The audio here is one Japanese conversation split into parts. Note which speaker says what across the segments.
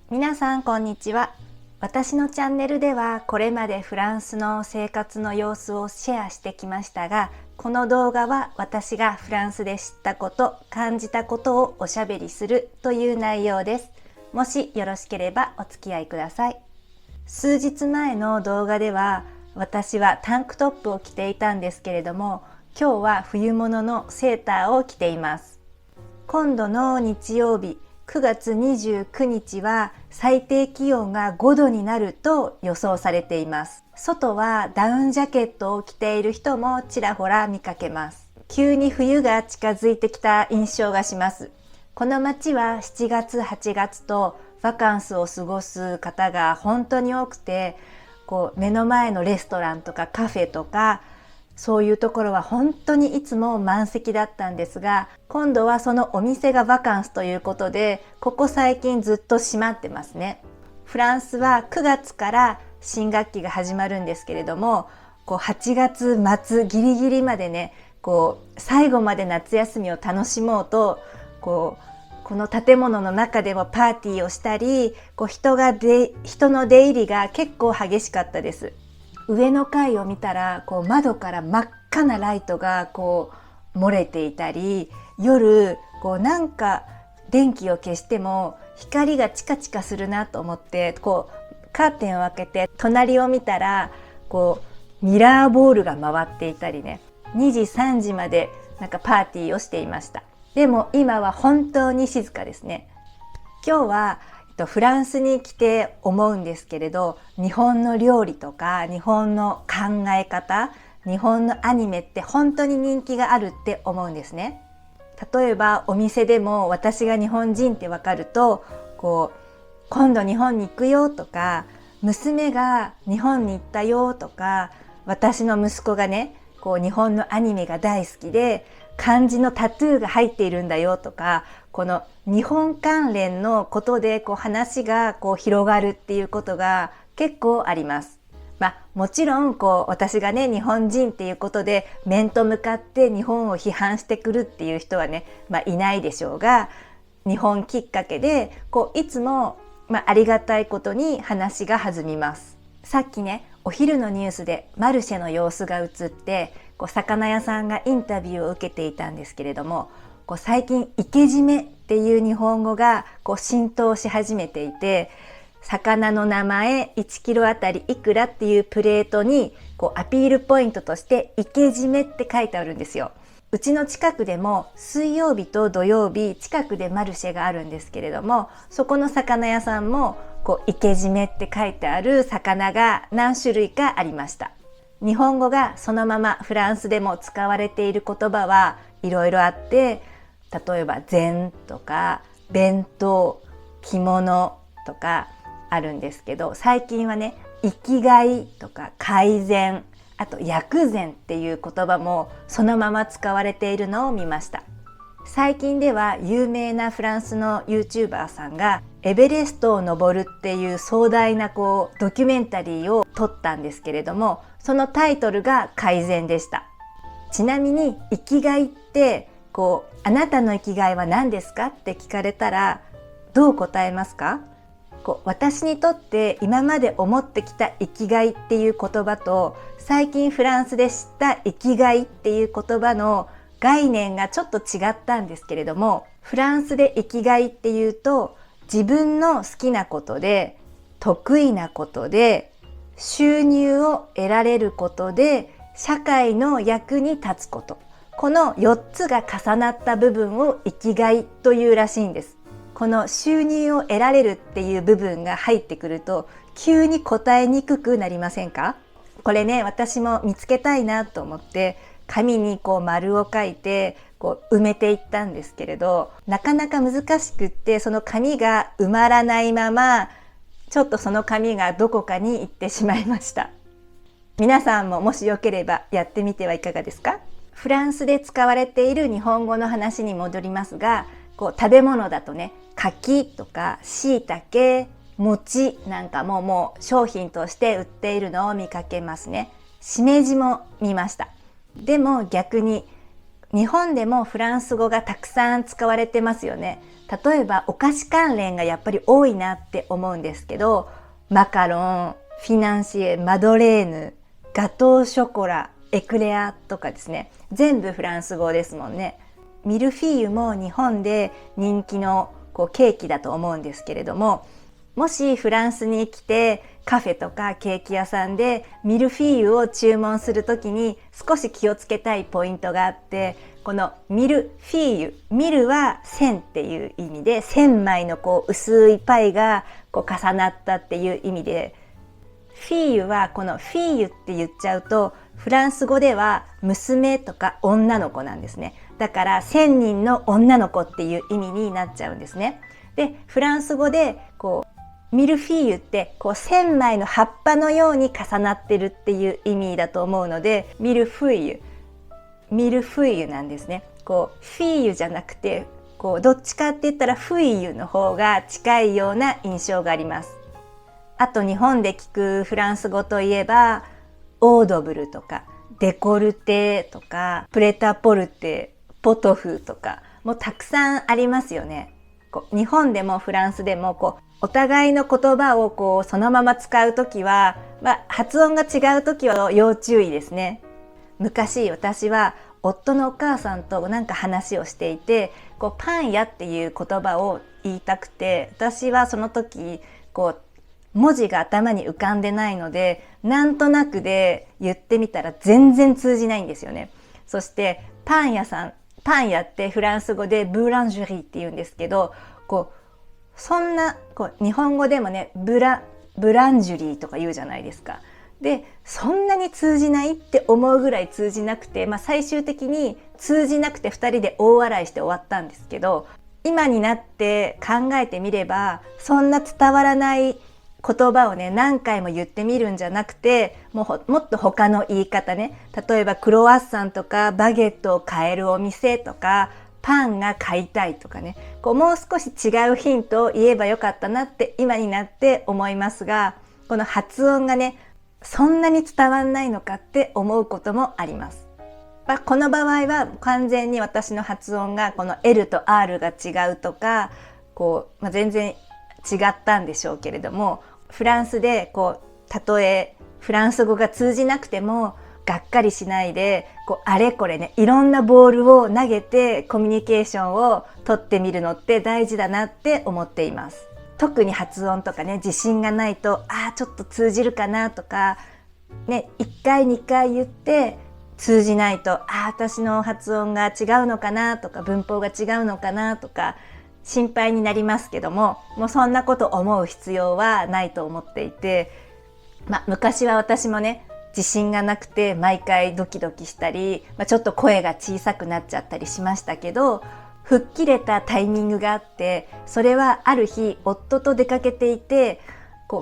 Speaker 1: 皆さんこんにちは。私のチャンネルではこれまでフランスの生活の様子をシェアしてきましたが、この動画は私がフランスで知ったこと、感じたことをおしゃべりするという内容です。もしよろしければお付き合いください。数日前の動画では私はタンクトップを着ていたんですけれども、今日は冬物のセーターを着ています。今度の日曜日9月29日は最低気温が5度になると予想されています。外はダウンジャケットを着ている人もちらほら見かけます。急に冬が近づいてきた印象がします。この街は7月8月とバカンスを過ごす方が本当に多くて、目の前のレストランとかカフェとかそういうところは本当にいつも満席だったんですが、今度はそのお店がバカンスということで、ここ最近ずっと閉まってますね。フランスは9月から新学期が始まるんですけれども、8月末ギリギリまでね、最後まで夏休みを楽しもうと、この建物の中でもパーティーをしたり、人の出入りが結構激しかったです。上の階を見たら窓から真っ赤なライトが漏れていたり、夜なんか電気を消しても光がチカチカするなと思ってカーテンを開けて隣を見たらミラーボールが回っていたりね、2時3時までなんかパーティーをしていました。でも今は本当に静かですね。今日はフランスに来て思うんですけれど、日本の料理とか日本の考え方、日本のアニメって本当に人気があるって思うんですね。例えばお店でも私が日本人ってわかると、今度日本に行くよとか、娘が日本に行ったよとか、私の息子がね日本のアニメが大好きで漢字のタトゥーが入っているんだよとか、この日本関連のことで話が広がるっていうことが結構あります。もちろん私がね日本人っていうことで面と向かって日本を批判してくるっていう人はね、いないでしょうが、日本きっかけでいつもありがたいことに話が弾みます。さっきねお昼のニュースでマルシェの様子が映って、魚屋さんがインタビューを受けていたんですけれども、最近生け締めっていう日本語が浸透し始めていて、魚の名前1キロあたりいくらっていうプレートにアピールポイントとして生け締めって書いてあるんですよ。うちの近くでも水曜日と土曜日近くでマルシェがあるんですけれども、そこの魚屋さんも生け締めって書いてある魚が何種類かありました。日本語がそのままフランスでも使われている言葉はいろいろあって、例えば禅とか弁当、着物とかあるんですけど、最近はね生きがいとか改善、あと薬膳っていう言葉もそのまま使われているのを見ました。最近では有名なフランスの YouTuber さんがエベレストを登るっていう壮大なドキュメンタリーを撮ったんですけれども、そのタイトルが改善でした。ちなみに生きがいってあなたの生きがいは何ですかって聞かれたらどう答えますか？私にとって今まで思ってきた生きがいっていう言葉と、最近フランスで知った生きがいっていう言葉の概念がちょっと違ったんですけれども、フランスで生きがいっていうと自分の好きなことで、得意なことで、収入を得られることで、社会の役に立つこと、この4つが重なった部分を生きがいというらしいんです。この収入を得られるっていう部分が入ってくると急に答えにくくなりませんか？これね私も見つけたいなと思って紙に丸を書いて埋めていったんですけれど、なかなか難しくって、その紙が埋まらないままちょっとその紙がどこかに行ってしまいました。皆さんももしよければやってみてはいかがですか？フランスで使われている日本語の話に戻りますが、食べ物だとね柿とか椎茸、餅なんかもう商品として売っているのを見かけますね。しめじも見ました。でも逆に日本でもフランス語がたくさん使われてますよね。例えばお菓子関連がやっぱり多いなって思うんですけど、マカロン、フィナンシエ、マドレーヌ、ガトーショコラ、エクレアとかですね、全部フランス語ですもんね。ミルフィーユも日本で人気のケーキだと思うんですけれども、もしフランスに来てカフェとかケーキ屋さんでミルフィーユを注文するときに少し気をつけたいポイントがあって、このミルフィーユ、ミルは線っていう意味で、1000枚の薄いパイが重なったっていう意味で、フィーユはこのフィーユって言っちゃうとフランス語では娘とか女の子なんですね。だから1000人の女の子っていう意味になっちゃうんですね。で、フランス語でミルフィーユって1000枚の葉っぱのように重なってるっていう意味だと思うので、ミルフィーユなんですね。フィーユじゃなくてどっちかって言ったらフィーユの方が近いような印象があります。あと日本で聞くフランス語といえばオードブルとかデコルテとかプレタポルテ、ポトフとかもうたくさんありますよね。日本でもフランスでもお互いの言葉をそのまま使うときは、発音が違うときは要注意ですね。昔私は夫のお母さんとなんか話をしていて、パン屋っていう言葉を言いたくて、私はその時文字が頭に浮かんでないので、なんとなくで言ってみたら全然通じないんですよね。そしてパン屋ってフランス語でブランジュリーって言うんですけど、そんな日本語でもね、ブランジュリーとか言うじゃないですか。で、そんなに通じないって思うぐらい通じなくて、最終的に通じなくて2人で大笑いして終わったんですけど、今になって考えてみれば、そんな伝わらない言葉をね、何回も言ってみるんじゃなくて、もっと他の言い方ね、例えばクロワッサンとかバゲットを買えるお店とかパンが買いたいとかね、もう少し違うヒントを言えばよかったなって今になって思いますが、この発音がね、そんなに伝わんないのかって思うこともあります。この場合は完全に私の発音がこの L と R が違うとか、全然違ったんでしょうけれども、フランスでたとえフランス語が通じなくてもがっかりしないで、あれこれね、いろんなボールを投げてコミュニケーションを取ってみるのって大事だなって思っています。特に発音とかね、自信がないとちょっと通じるかなとかね、1回2回言って通じないと私の発音が違うのかなとか文法が違うのかなとか心配になりますけども、もうそんなこと思う必要はないと思っていて、昔は私もね、自信がなくて毎回ドキドキしたり、ちょっと声が小さくなっちゃったりしましたけど、吹っ切れたタイミングがあって、それはある日夫と出かけていて、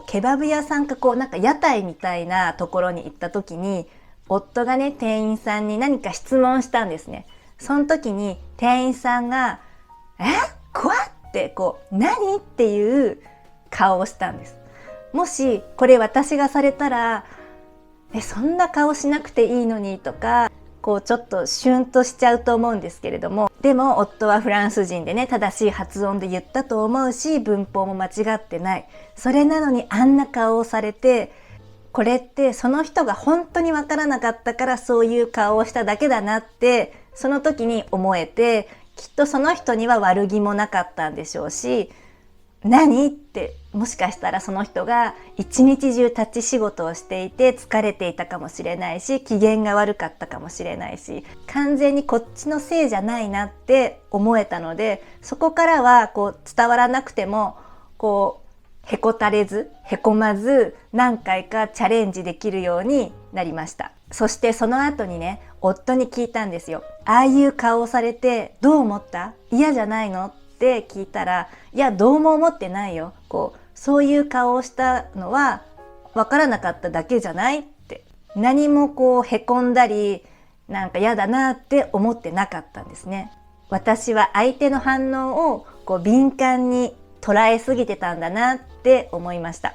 Speaker 1: ケバブ屋さんかなんか屋台みたいなところに行った時に、夫がね、店員さんに何か質問したんですね。その時に店員さんが怖って何っていう顔をしたんです。もしこれ私がされたらそんな顔しなくていいのにとかちょっとシュンとしちゃうと思うんですけれども、でも夫はフランス人でね、正しい発音で言ったと思うし、文法も間違ってない。それなのにあんな顔をされて、これってその人が本当にわからなかったからそういう顔をしただけだなってその時に思えて、きっとその人には悪気もなかったんでしょうし、何ってもしかしたらその人が一日中立ち仕事をしていて疲れていたかもしれないし、機嫌が悪かったかもしれないし、完全にこっちのせいじゃないなって思えたので、そこからは伝わらなくてもへこたれずへこまず何回かチャレンジできるようになりました。そしてその後にね、夫に聞いたんですよ。ああいう顔をされてどう思った？嫌じゃないの？って聞いたら、いやどうも思ってないよ、そういう顔をしたのは分からなかっただけじゃないって、何もへこんだりなんか嫌だなって思ってなかったんですね。私は相手の反応を敏感に捉えすぎてたんだなって思いました。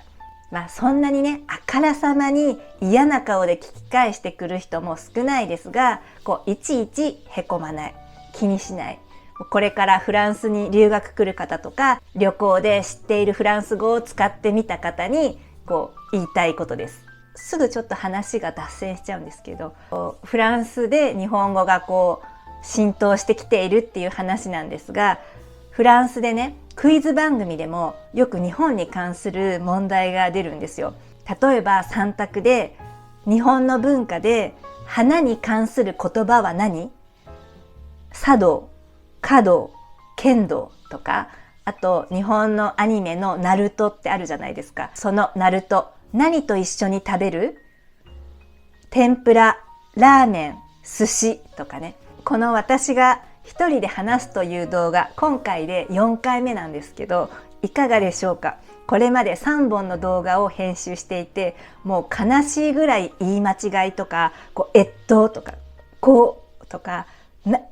Speaker 1: そんなにね、あからさまに嫌な顔で聞き返してくる人も少ないですが、いちいちへこまない、気にしない、これからフランスに留学来る方とか、旅行で知っているフランス語を使ってみた方に言いたいことです。すぐちょっと話が脱線しちゃうんですけど、フランスで日本語が浸透してきているっていう話なんですが、フランスでね、クイズ番組でもよく日本に関する問題が出るんですよ。例えば3択で、日本の文化で花に関する言葉は何？茶道、華道、剣道とか、あと日本のアニメのナルトってあるじゃないですか。そのナルト、何と一緒に食べる？天ぷら、ラーメン、寿司とかね。この私が一人で話すという動画、今回で4回目なんですけど、いかがでしょうか？これまで3本の動画を編集していて、もう悲しいぐらい言い間違いとか、とか、こうとか、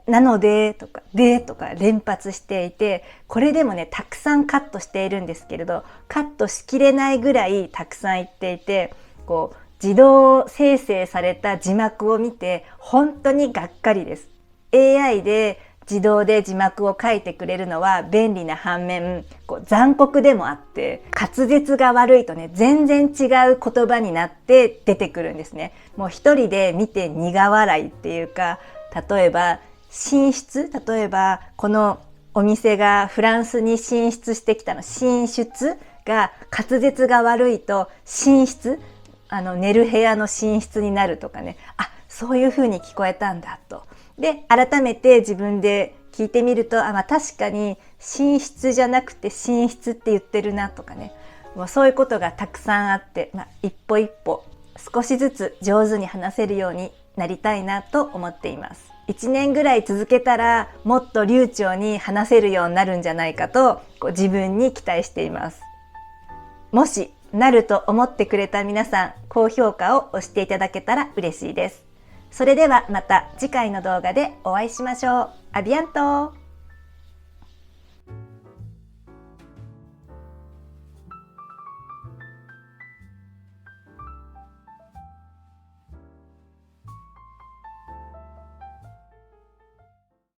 Speaker 1: なのでとか、でとか連発していて、これでもね、たくさんカットしているんですけれど、カットしきれないぐらいたくさん言っていて、自動生成された字幕を見て、本当にがっかりです。AI で自動で字幕を書いてくれるのは便利な反面、残酷でもあって、滑舌が悪いとね、全然違う言葉になって出てくるんですね。もう一人で見て苦笑いっていうか、例えば例えばこのお店がフランスに進出してきたの、進出が滑舌が悪いと寝室、寝る部屋の寝室になるとかね、そういう風に聞こえたんだと。で、改めて自分で聞いてみると、確かに寝室じゃなくて寝室って言ってるなとかね、もうそういうことがたくさんあって、一歩一歩少しずつ上手に話せるようになりたいなと思っています。1年ぐらい続けたらもっと流暢に話せるようになるんじゃないかと自分に期待しています。もしなると思ってくれた皆さん、高評価を押していただけたら嬉しいです。それではまた次回の動画でお会いしましょう。アビアント。